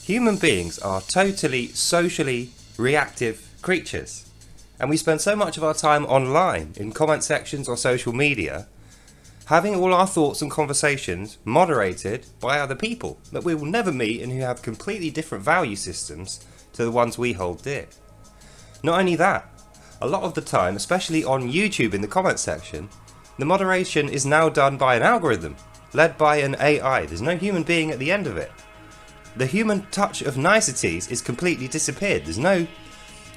Human beings are totally socially reactive creatures, and we spend so much of our time online, in comment sections or social media, having all our thoughts and conversations moderated by other people that we will never meet and who have completely different value systems to the ones we hold dear. Not only that, a lot of the time, especially on YouTube in the comment section, the moderation is now done by an algorithm, led by an AI. There's no human being at the end of it. The human touch of niceties is completely disappeared. There's no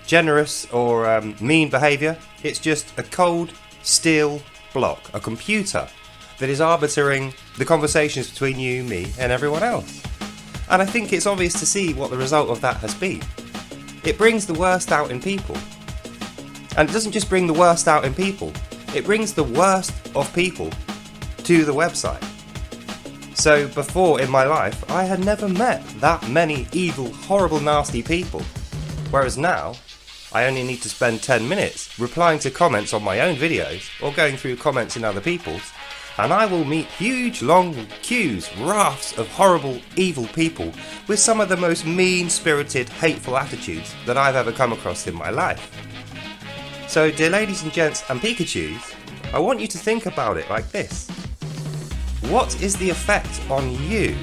generous or mean behaviour. It's just a cold steel block, a computer that is arbitering the conversations between you, me and everyone else. And I think it's obvious to see what the result of that has been. It brings the worst out in people. And it doesn't just bring the worst out in people, it brings the worst of people to the website. So before in my life, I had never met that many evil, horrible, nasty people. Whereas now, I only need to spend 10 minutes replying to comments on my own videos or going through comments in other people's, and I will meet huge long queues, rafts of horrible, evil people with some of the most mean-spirited, hateful attitudes that I've ever come across in my life. So, dear ladies and gents and Pikachus, I want you to think about it like this. What is the effect on you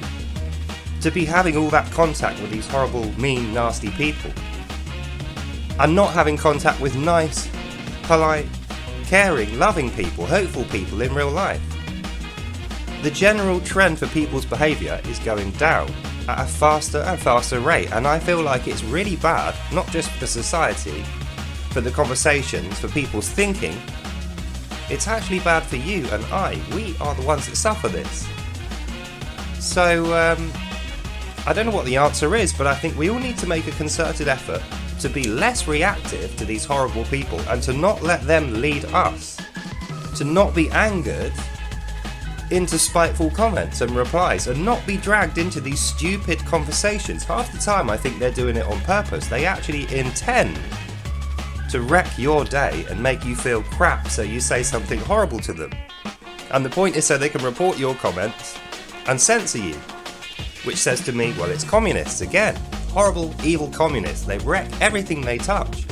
to be having all that contact with these horrible, mean, nasty people and not having contact with nice, polite, caring, loving people, hopeful people in real life? The general trend for people's behaviour is going down at a faster and faster rate, and I feel like it's really bad, not just for society, for the conversations, for people's thinking. It's actually bad for you and I. We are the ones that suffer this. So, I don't know what the answer is, but I think we all need to make a concerted effort to be less reactive to these horrible people and to not let them lead us. To not be angered into spiteful comments and replies and not be dragged into these stupid conversations. Half the time I think they're doing it on purpose. They actually intend to wreck your day and make you feel crap so you say something horrible to them. And the point is so they can report your comments and censor you. Which says to me, well, it's communists again. Horrible, evil communists. They wreck everything they touch.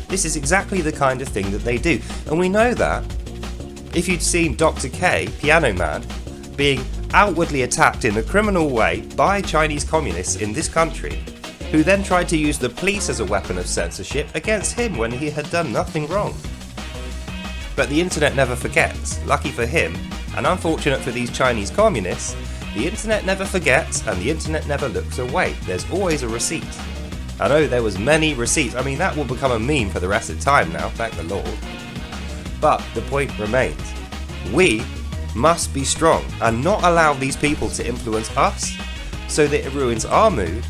This is exactly the kind of thing that they do. And we know that. If you'd seen Dr. K, Piano Man, being outwardly attacked in a criminal way by Chinese communists in this country, who then tried to use the police as a weapon of censorship against him when he had done nothing wrong. But the internet never forgets. Lucky for him, and unfortunate for these Chinese communists, the internet never forgets and the internet never looks away. There's always a receipt. I know there was many receipts. I mean, that will become a meme for the rest of the time now, thank the Lord. But the point remains. We must be strong and not allow these people to influence us so that it ruins our mood,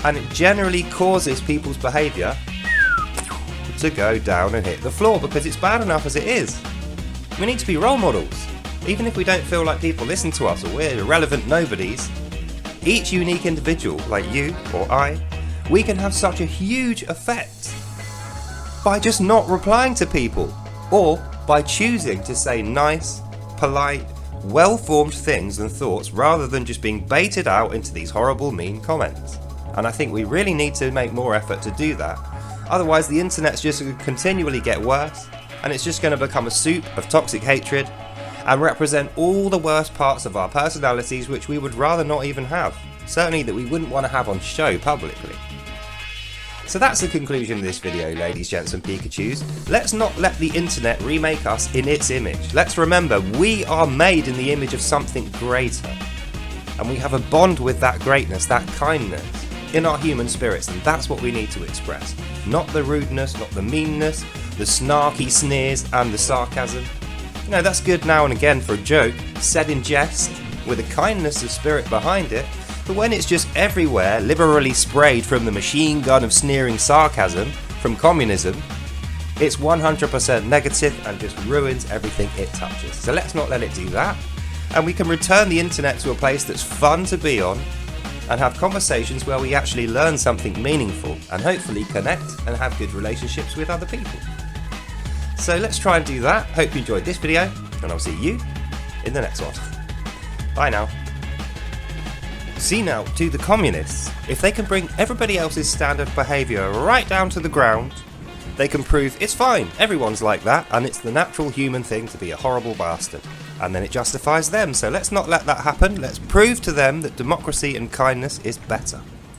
and it generally causes people's behaviour to go down and hit the floor because it's bad enough as it is. We need to be role models. Even if we don't feel like people listen to us or we're irrelevant nobodies, each unique individual like you or I, we can have such a huge effect by just not replying to people or by choosing to say nice, polite, well-formed things and thoughts rather than just being baited out into these horrible, mean comments. And I think we really need to make more effort to do that. Otherwise the internet's just going to continually get worse, and it's just going to become a soup of toxic hatred and represent all the worst parts of our personalities which we would rather not even have. Certainly that we wouldn't want to have on show publicly. So that's the conclusion of this video, ladies, gents and Pikachus. Let's not let the internet remake us in its image. Let's remember we are made in the image of something greater. And we have a bond with that greatness, that kindness, in our human spirits, and that's what we need to express. Not the rudeness, not the meanness, the snarky sneers and the sarcasm. You know, that's good now and again for a joke, said in jest, with a kindness of spirit behind it, but when it's just everywhere, liberally sprayed from the machine gun of sneering sarcasm from communism, it's 100% negative and just ruins everything it touches. So let's not let it do that, and we can return the internet to a place that's fun to be on, and have conversations where we actually learn something meaningful and hopefully connect and have good relationships with other people. So let's try and do that. Hope you enjoyed this video, and I'll see you in the next one. Bye now. See now, to the communists, if they can bring everybody else's standard behaviour right down to the ground, they can prove it's fine, everyone's like that, and it's the natural human thing to be a horrible bastard. And then it justifies them, so let's not let that happen. Let's prove to them that democracy and kindness is better.